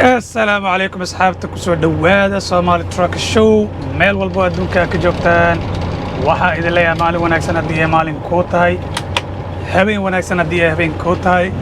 السلام عليكم أصحابتك kusoo dhawaada Somali Truck Show meel walbo adduunka ka joogtaan waxa idin leeyahay maalin wanaagsan haddii ay maalin ku tahay habeen wanaagsan haddii ay habeen ku tahay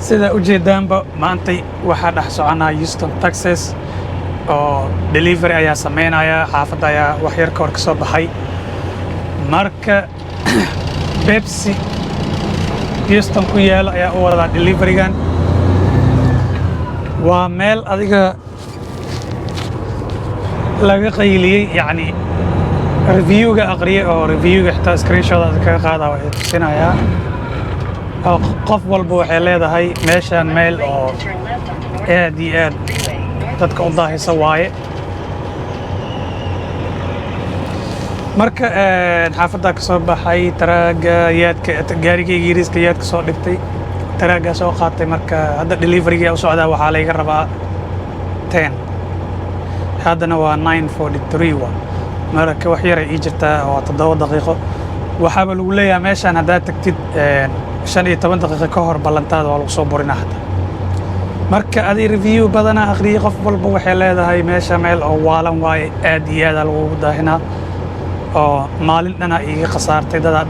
sida u jeedaanba maantay waxa dhex soconaa Houston Texas oo delivery ayaa sameynaya xaafadda ayaa wax yar ka hor ka soo baxay marka Pepsi Houston ku yaala ayaa u wada deliverygan waa meel adiga laga qayliyay yani reviewga aqriye oo reviewga xitaa screenshot ka qaada waxay tusinayaa qof walba waxay leedahay meeshan meel oo aad iyo aad dadka u daahisa waaye marka xaafadda ka soo baxay taraaga yaadka gaarigayga yariiska yaadka soo dhigtay taraaga soo qaatay marka hadda deliveryga u socdaa waxaa laga rabaa 10 haddana waa 9:43 marka wax yar ay jirtaa oo 7 daqiiqo waxaaba lagu leeyahay meeshan haddaad tagtid 15 daqiiqo ka hor ballantaada waa lagu soo burinaa hadda marka adii review badana aqriye qof walba waxay leedahay meesha meel oo waalan waaye aad iyo aad lagu daahinaa oo maalin dhana iga khasaartay dada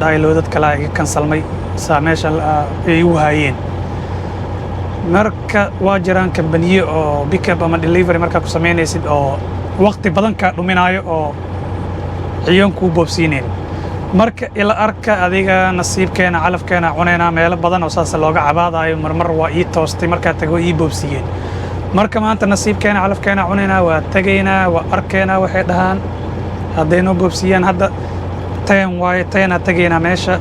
dhahay loo dad kale iga kansalmay meesha ay u hayeen marka waa jiraan kambaniyo oo pickup ama delivery marka ku sameynaysid oo waqti badan ka dhuminayo oo ciyan ku boobsiineen marka ila arka adiga nasiibkeena calafkeena cunayna meel badan oo saas looga cabaadayo marmar waa ii toostay marka tago ii boobsiiyeen marka maanta nasiibkeena calafkeena cunayna waa tagayna waa arkeena waxay dhahaan haddaynu boobsiiyaan hadda 10 waaye 10 tagayna meesha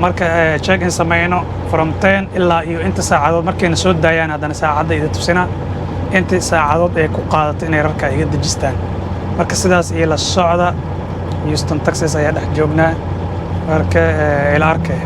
marka check in sameeyno from 10 ilaa iyo inta saacadood markayna soo daayaan haddana saacadda ida tusina inta saacadood ay ku qaadato inay rarka iga dejistaan marka sidaas iyo la socda Houston Texas ayaa dhex joognaa marka ila arkay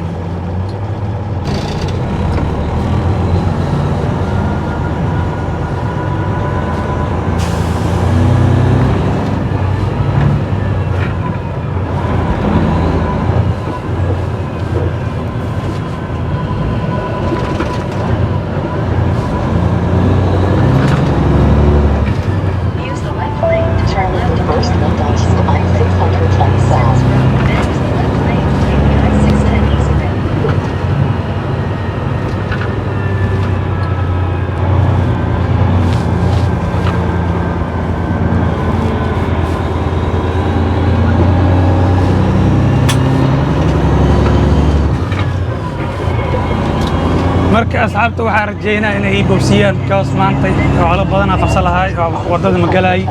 marka asxaabta waxaa rajeynaa inay ii boobsiyaan kaas maanta xoolo badan aan qabsan lahay oo wadada magalay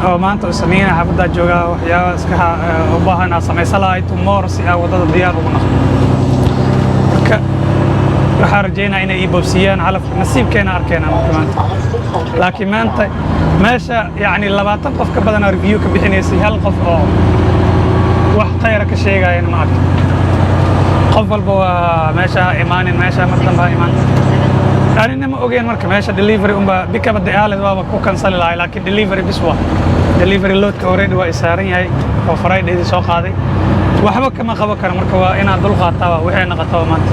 oo maanta u sameeyna xaafadda joogaa waxyaabo iska u baahan aan samaysan lahay tomorrow si aan wadada diyaar ugu noqdo marka waxaa rajeynaa inay ii boobsiyaan calaf nasiibkeena arkeena marka maanta laakiin maanta meesha yani 20 qof ka badan review ka bixinaysay hal qof oo wax khayr ka sheegayna ma arkin qof walba waa meesha imaanin meesha martaba imaan anina ma ogeen marka meesha delivery umba pickup daalad waa ku cancel lahay laakiin delivery biswa delivery load ka already waa isaaran yahay oo Friday soo qaaday waxba kama qabo karo marka waa inaad dul qaataa waxay noqotaa maanta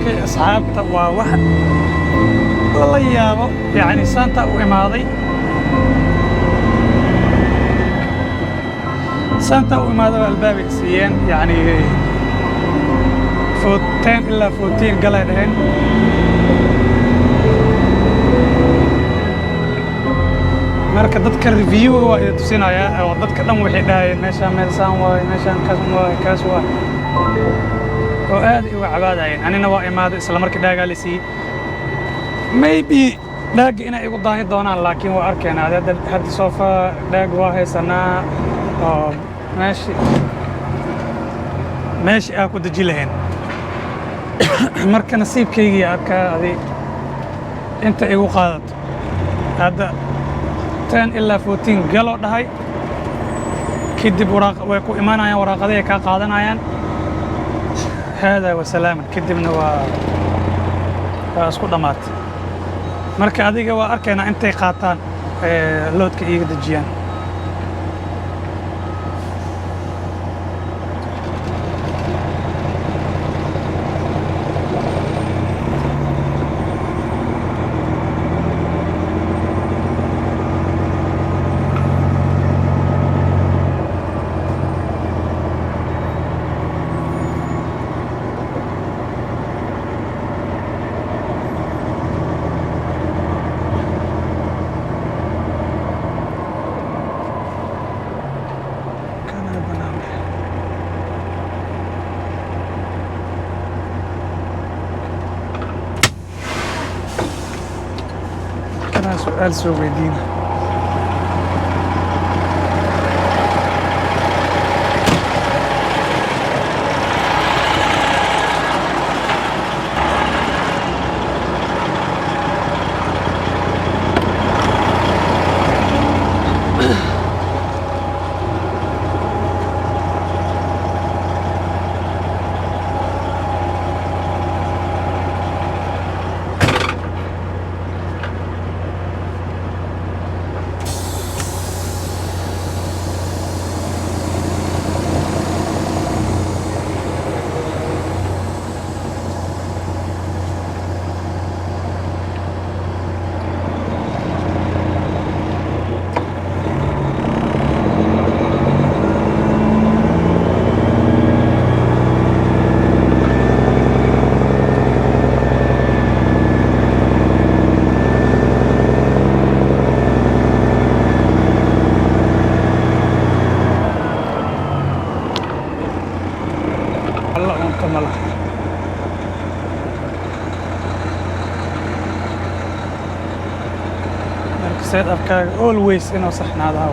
arkay asxaabta waa wax lala yaabo yacni saanta u imaaday saanta u imaaday waa albaabay siiyeen yacni 10 ilaa 14 galay dhaheen marka dadka review waa ida tusinaya oo dadka dhan waxay dhahayeen meeshaan meel saan waaye meeshaan kaas waaye oo aad uga cabaadayeen anina waa imaaday isla markii dhaagaa la siiyey maybe dhaaga inay igu daahi doonaan laakiin waa arkeen hadda soofa dhaag waa haysanaa oo meeshii aa ku deji lahayn marka nasiibkaygii arkaa adi inta igu qaadato hadda 10 ilaa 14 galoo dhahay kadib way ku imaanayaan waraaqaday kaa qaadanayaan haadaa wasalaaman kadibna waa isku dhammaatay marka adiga waa arkaynaa intay qaataan loodka iiga dejiyaan سؤال سو ويدينا سيد أفكار always إنه صحنا هذا هو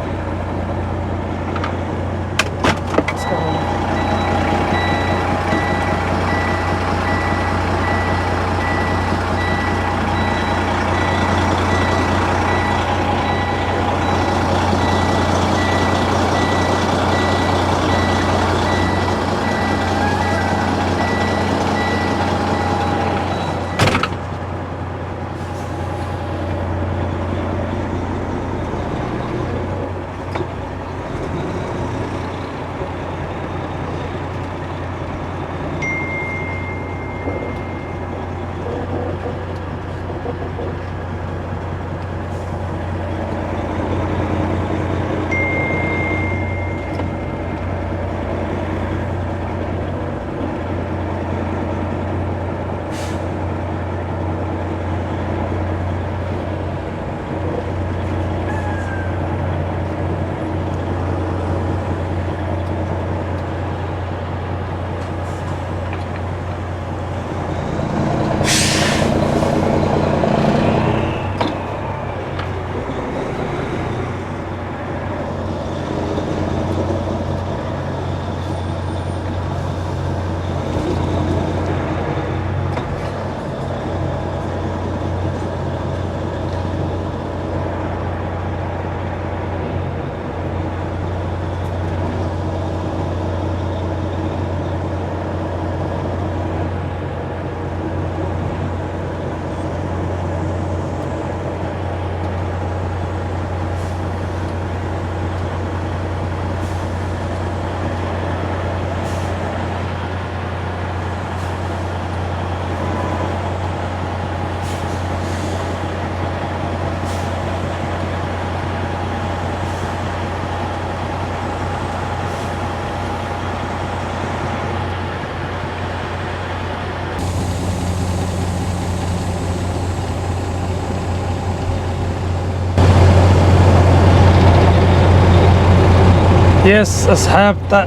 yes asxaabta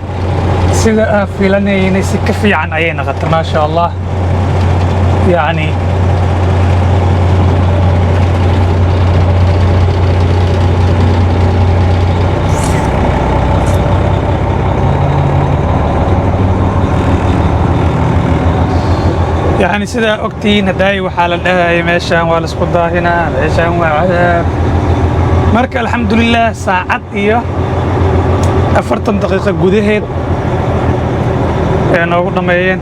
sida aan filanaynay si ka fiican ayay noqotay ma sha Allah يعني يعني سida ogtiin haday waxa la dhahay meeshan waa la isku daahina meeshan waa cadaab marka alxamdulillah saacad iyo 40 daqiiqo gudaheed ee noogu dhameeyeen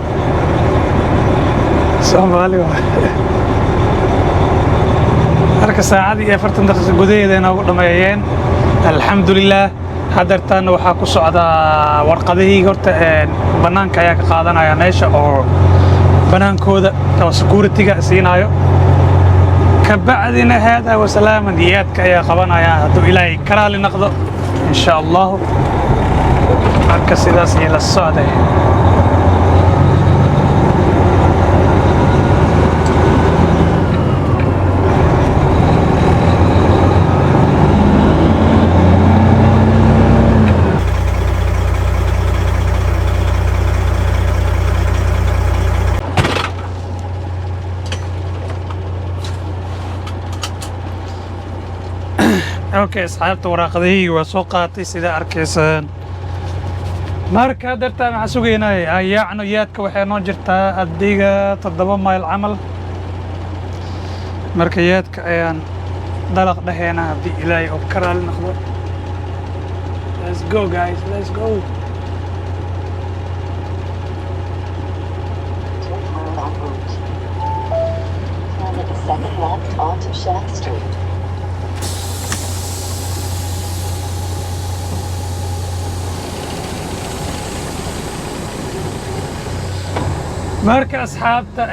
Soomaali marka saacad iyo 40 daqiiqo gudaheed ee noogu dhameeyeen alxamdulillah hadartan waxa ku socda warqadihii horta banaanka ayaa ka qaadanaya meesha oo banaankooda oo security-ga siinaayo ka bacdina hada wa salaaman diyaadka ayaa qabanaya hadduu ilaahay karaali noqdo insha Allah marka sidaas iyo la socday اوكي اصحابته waraaqadii waa soo qaatay sida arkaysan marka darta ma sugeynay ayaacno yaadka waxay noo jirtaa adiga 7 mayl camal marka yaadka ayaan dalaq dhaheena hadii ilaahay oo karaal noqdo let's go guys let's go Turn the second left onto Shack Street. marka asxaabta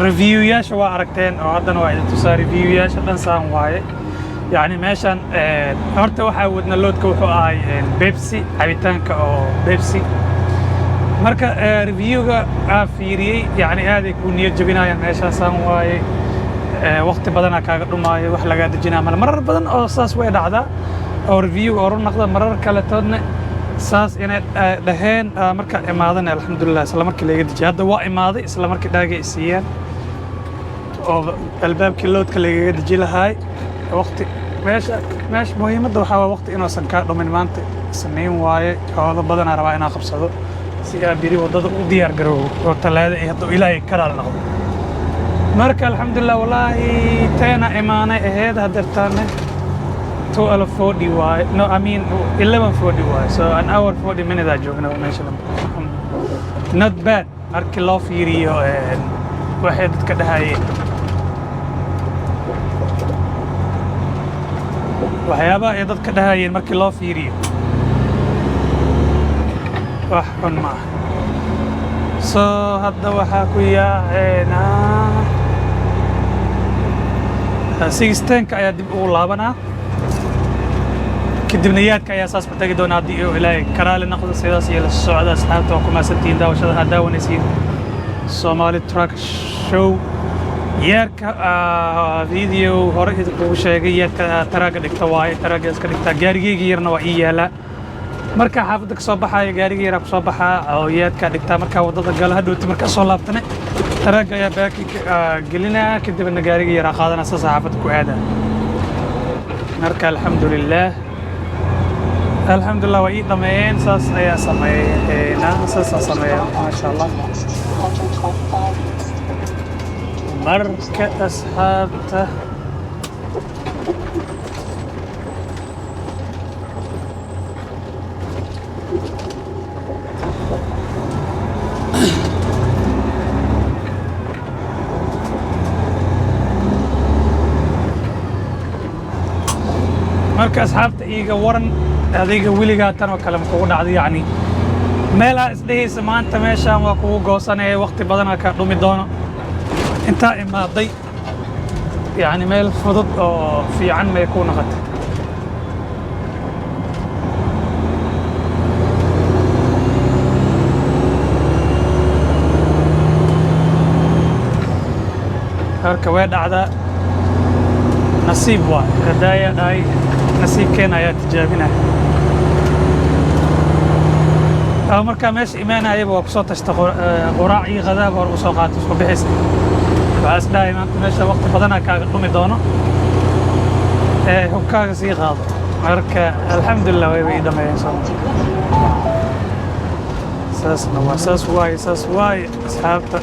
review-yaasha waa aragteen oo haddana waa idin tusaa review-yaasha dhan saan waaye yani meeshan horta waxaa wadna loodka wuxuu ahay Pepsi cabitaanka oo Pepsi marka review-ga aan fiiriyey yani aad ay ku niyad jabinayaan meeshaasaan waaye waqti badanaa kaaga dhumaayo wax lagaa dejinaa mal marar badan oo saas way dhacdaa oo review oo run noqda marar kale toodna saas inay dhaheen marka imaadan alxamdulillah isla markii laga dejiyay hadda waa imaaday isla markii dhaaga isiiyeen oo albaabkii loodka laga deji lahaay waqti meesha muhiimadda waxa waa waqti inoosan ka dhumin maanta isniin waaye hawada badan aan rabaa inaan qabsado si aan biri wadada u diyaar garoobo oo talaada ay hadda ilaahay karaal noqdo marka alxamdulillah wallahi teena imaanay aheed hadartaane 12:40 why? No, I mean 11:40 why? So an hour 40 minutes I joogna meesha. Not bad. Markii loo fiiriyo waxay dadka dhahayeen. waxyaabaha ay dadka dhahayeen markii loo fiiriyo. wax xun ma aha. So hadda waxaa ku yaacayna 16 ayaa dib ugu laabanaa. kadibna yaadka ayaa saas ku tagi doona haddii uu ilaahay karaali noqdo sidaas iyo la socda asxaabta waa ku mahadsantihiin daawashada aad daawanaysiin Somali Truck Show yaadka video hore idinku sheegay yaadka taraaga dhigta waaye taraaga iska dhigta gaarigeyga yarna waa ii yaala marka xaafadda ka soo baxaya gaariga yar ku soo baxa oo yaadka dhigta marka wadada gal hadhooti marka soo laabtane taraaga ayaa baaki gelinaa kadibna gaariga yar qaadana saas xaafadda ku aada marka alxamdulillah alxamdulillah waa ii dhameeyeen saas ayaa sameeyeen saas sameeyeen ma sha Allah marka asxaabta marka asxaabta iiga waran adiga wiligaa tan oo kale ma kugu dhacday yani meelaa isdhehaysa maanta meeshaan waa kugu goosanaya waqti badanaa ka dhumi doono intaa imaaday yani meel fudud oo fiican may ku noqotay marka way dhacdaa nasiib waa hadaaya dhahay nasiibkeena ayaa tijaabinaya markaa meesha imaanayaba waa kusoo tashta quraac iyo qadaaba hor usoo qaata isku bixisa waxaa is dhahay maanta meesha waqti badanaa kaaga dhumi doono hubkaaga sii qaado marka alxamdulilah wayba ii dhameeyeen soo saasna waa saas waaye asxaabta